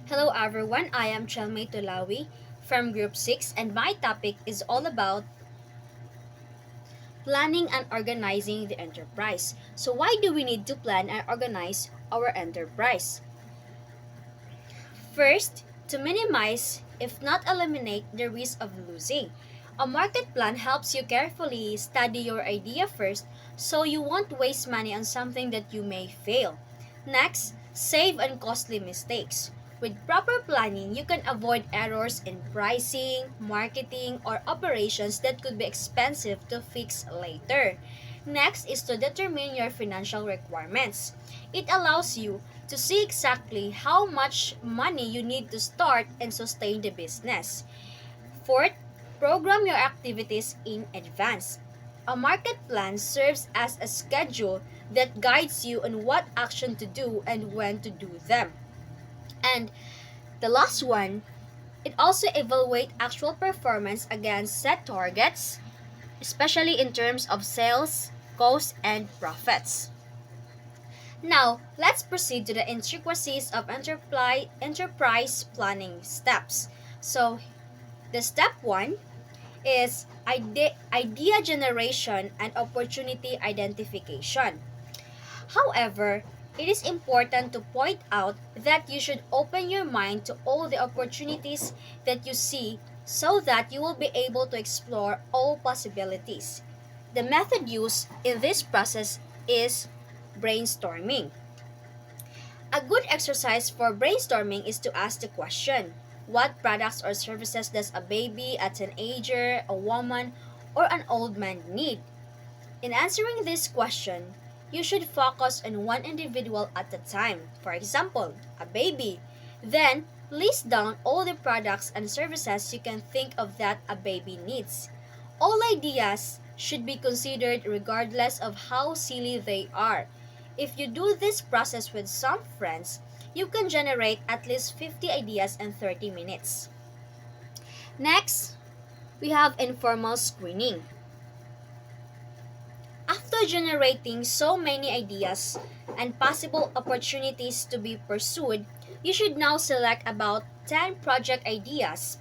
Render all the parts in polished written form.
Hello everyone, I am Chelmay Tulawi from Group 6 and my topic is all about planning and organizing the enterprise. So why do we need to plan and organize our enterprise? First, to minimize, if not eliminate, the risk of losing. A market plan helps you carefully study your idea first so you won't waste money on something that you may fail. Next, save on costly mistakes. With proper planning, you can avoid errors in pricing, marketing, or operations that could be expensive to fix later. Next is to determine your financial requirements. It allows you to see exactly how much money you need to start and sustain the business. Fourth, program your activities in advance. A market plan serves as a schedule that guides you on what action to do and when to do them. And the last one, it also evaluate actual performance against set targets, especially in terms of sales, costs, and profits. Now, let's proceed to the intricacies of enterprise planning steps. So, the step 1 is idea generation and opportunity identification. However, it is important to point out that you should open your mind to all the opportunities that you see so that you will be able to explore all possibilities. The method used in this process is brainstorming. A good exercise for brainstorming is to ask the question: what products or services does a baby, a teenager, a woman, or an old man need? In answering this question, you should focus on one individual at a time. For example, a baby. Then, list down all the products and services you can think of that a baby needs. All ideas should be considered regardless of how silly they are. If you do this process with some friends, you can generate at least 50 ideas in 30 minutes. Next, we have informal screening. After generating so many ideas and possible opportunities to be pursued, you should now select about 10 project ideas.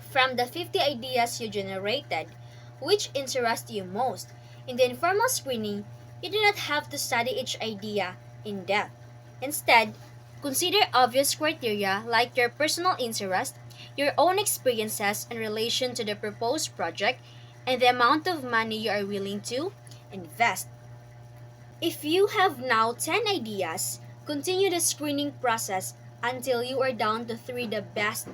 From the 50 ideas you generated, which interest you most? In the informal screening, you do not have to study each idea in depth. Instead, consider obvious criteria like your personal interest, your own experiences in relation to the proposed project, and the amount of money you are willing to invest. If you have now 10 ideas, continue the screening process until you are down to 3 the best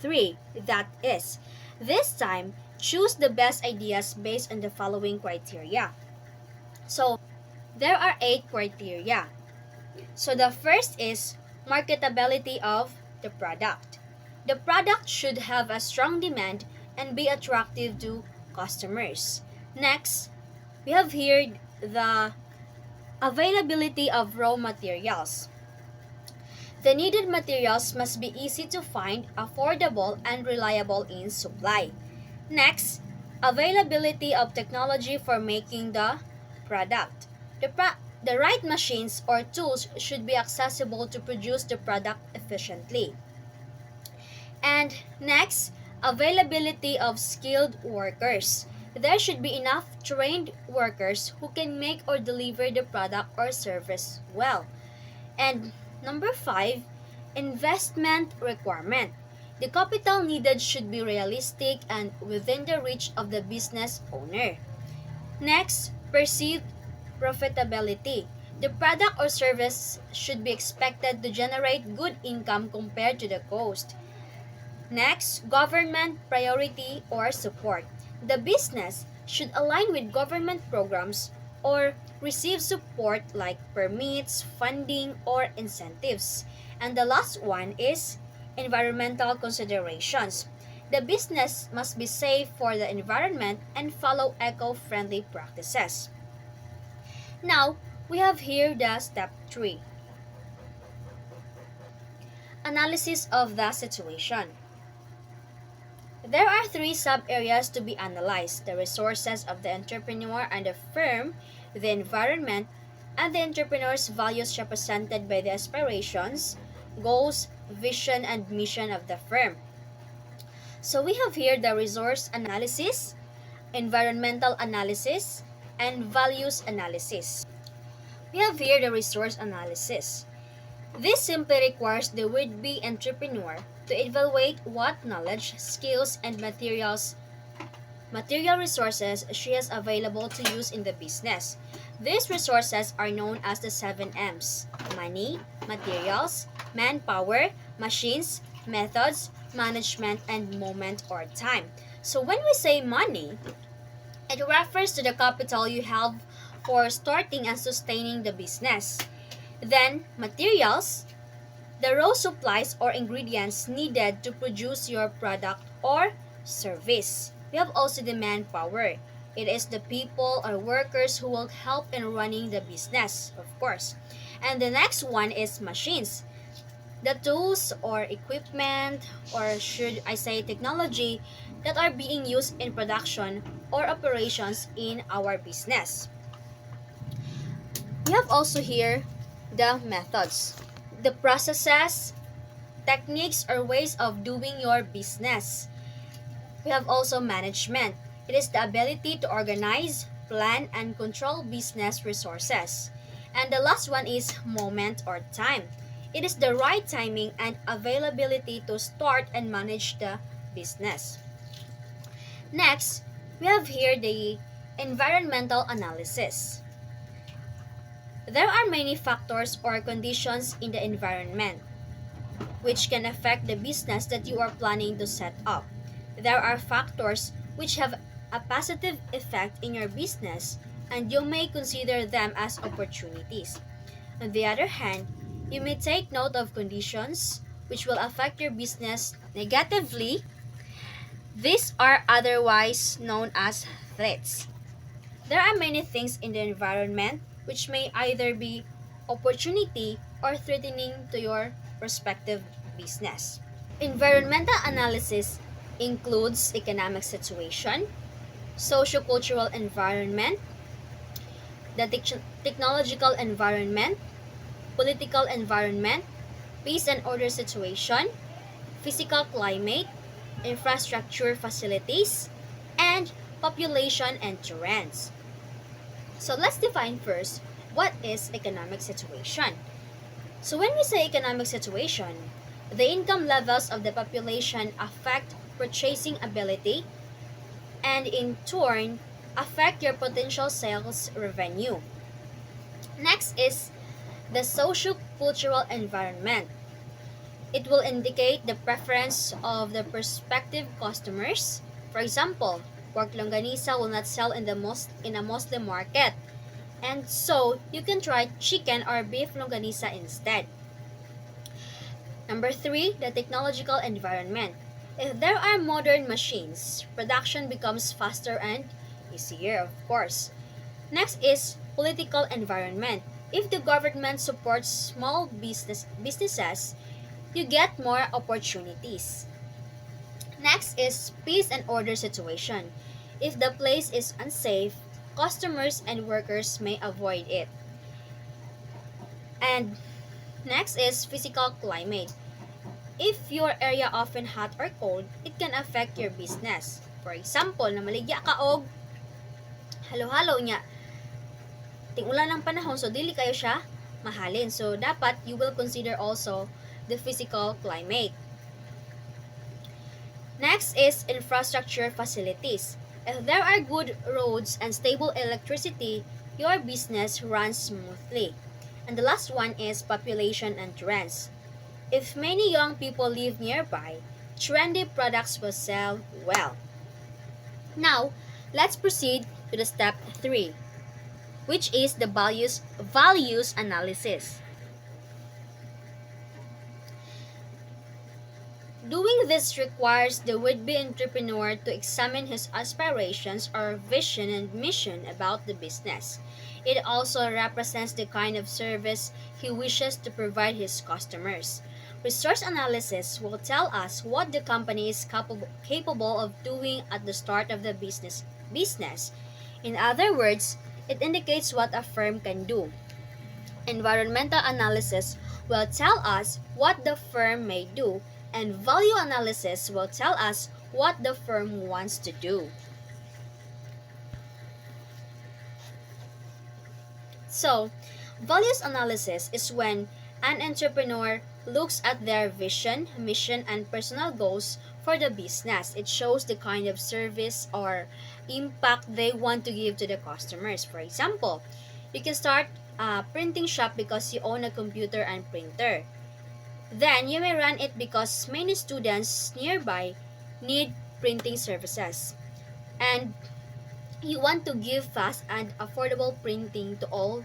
3 that is. This time, choose the best ideas based on the following criteria. So, there are 8 criteria. So, the first is marketability of the product. The product should have a strong demand and be attractive to customers. Next, we have here the availability of raw materials. The needed materials must be easy to find, affordable, and reliable in supply. Next, availability of technology for making the product. The right machines or tools should be accessible to produce the product efficiently. And next, availability of skilled workers. There should be enough trained workers who can make or deliver the product or service well. And number 5, investment requirement. The capital needed should be realistic and within the reach of the business owner. Next, perceived profitability. The product or service should be expected to generate good income compared to the cost. Next, government priority or support. The business should align with government programs or receive support like permits, funding, or incentives. And the last one is environmental considerations. The business must be safe for the environment and follow eco-friendly practices. Now, we have here the step 3. Analysis of the situation. There are 3 sub-areas to be analyzed: the resources of the entrepreneur and the firm, the environment, and the entrepreneur's values represented by the aspirations, goals, vision, and mission of the firm. So we have here the resource analysis, environmental analysis, and values analysis. We have here the resource analysis. This simply requires the would-be entrepreneur to evaluate what knowledge, skills, and material resources she has available to use in the business. These resources are known as the 7 M's: money, materials, manpower, machines, methods, management, and moment or time. So when we say money, it refers to the capital you have for starting and sustaining the business. Then, materials, the raw supplies or ingredients needed to produce your product or service. We have also the manpower. It is the people or workers who will help in running the business, of course. And the next one is machines. The tools or equipment, or should I say technology, that are being used in production or operations in our business. We have also here the methods, the processes, techniques, or ways of doing your business. We have also management. It is the ability to organize, plan, and control business resources. And the last one is moment or time. It is the right timing and availability to start and manage the business. Next, we have here the environmental analysis. There are many factors or conditions in the environment which can affect the business that you are planning to set up. There are factors which have a positive effect in your business, and you may consider them as opportunities. On the other hand, you may take note of conditions which will affect your business negatively. These are otherwise known as threats. There are many things in the environment which may either be opportunity or threatening to your prospective business. Environmental analysis includes economic situation, socio-cultural environment, the technological environment, political environment, peace and order situation, physical climate, infrastructure facilities, and population and terrains. So let's define first what is economic situation. So when we say economic situation, the income levels of the population affect purchasing ability and in turn affect your potential sales revenue. Next is the socio-cultural environment. It will indicate the preference of the prospective customers. For example, pork longanisa will not sell in a Muslim market, and so you can try chicken or beef longanisa instead. Number 3, the technological environment. If there are modern machines, production becomes faster and easier, of course. Next is political environment. If the government supports small businesses, you get more opportunities. Next is peace and order situation. If the place is unsafe, customers and workers may avoid it. And next is physical climate. If your area often hot or cold, it can affect your business. For example, na maligya ka og halo-halo nya, ting-ulan ng panahon, so dili kayo siya mahalin. So dapat you will consider also the physical climate. Next is infrastructure facilities. If there are good roads and stable electricity, your business runs smoothly. And the last one is population and trends. If many young people live nearby, trendy products will sell well. Now, let's proceed to the step 3, which is the values analysis. Doing this requires the would-be entrepreneur to examine his aspirations or vision and mission about the business. It also represents the kind of service he wishes to provide his customers. Resource analysis will tell us what the company is capable of doing at the start of the business. In other words, it indicates what a firm can do. Environmental analysis will tell us what the firm may do, and value analysis will tell us what the firm wants to do. So, values analysis is when an entrepreneur looks at their vision, mission, and personal goals for the business. It shows the kind of service or impact they want to give to the customers. For example, you can start a printing shop because you own a computer and printer. Then you may run it because many students nearby need printing services. And you want to give fast and affordable printing to all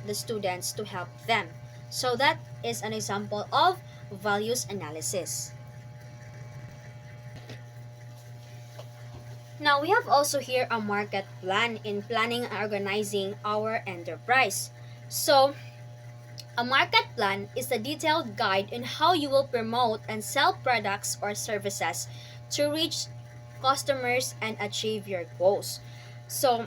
the students to help them. So that is an example of values analysis. Now we have also here a market plan in planning and organizing our enterprise. So a market plan is a detailed guide on how you will promote and sell products or services to reach customers and achieve your goals. So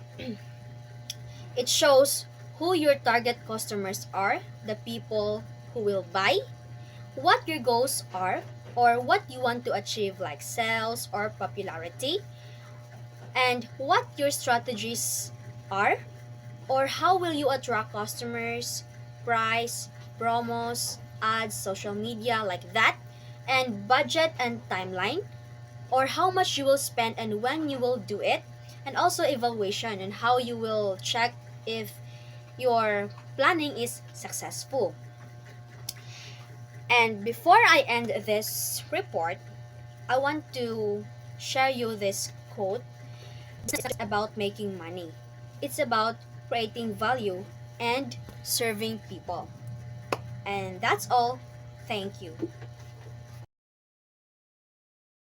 it shows who your target customers are, the people who will buy, what your goals are, or what you want to achieve, like sales or popularity, and what your strategies are, or how will you attract customers, price, promos, ads, social media, like that, and budget and timeline, or how much you will spend and when you will do it, and also evaluation and how you will check if your planning is successful. And before I end this report, I want to share you this quote. It's about making money. It's about creating value and serving people. And that's all. Thank you.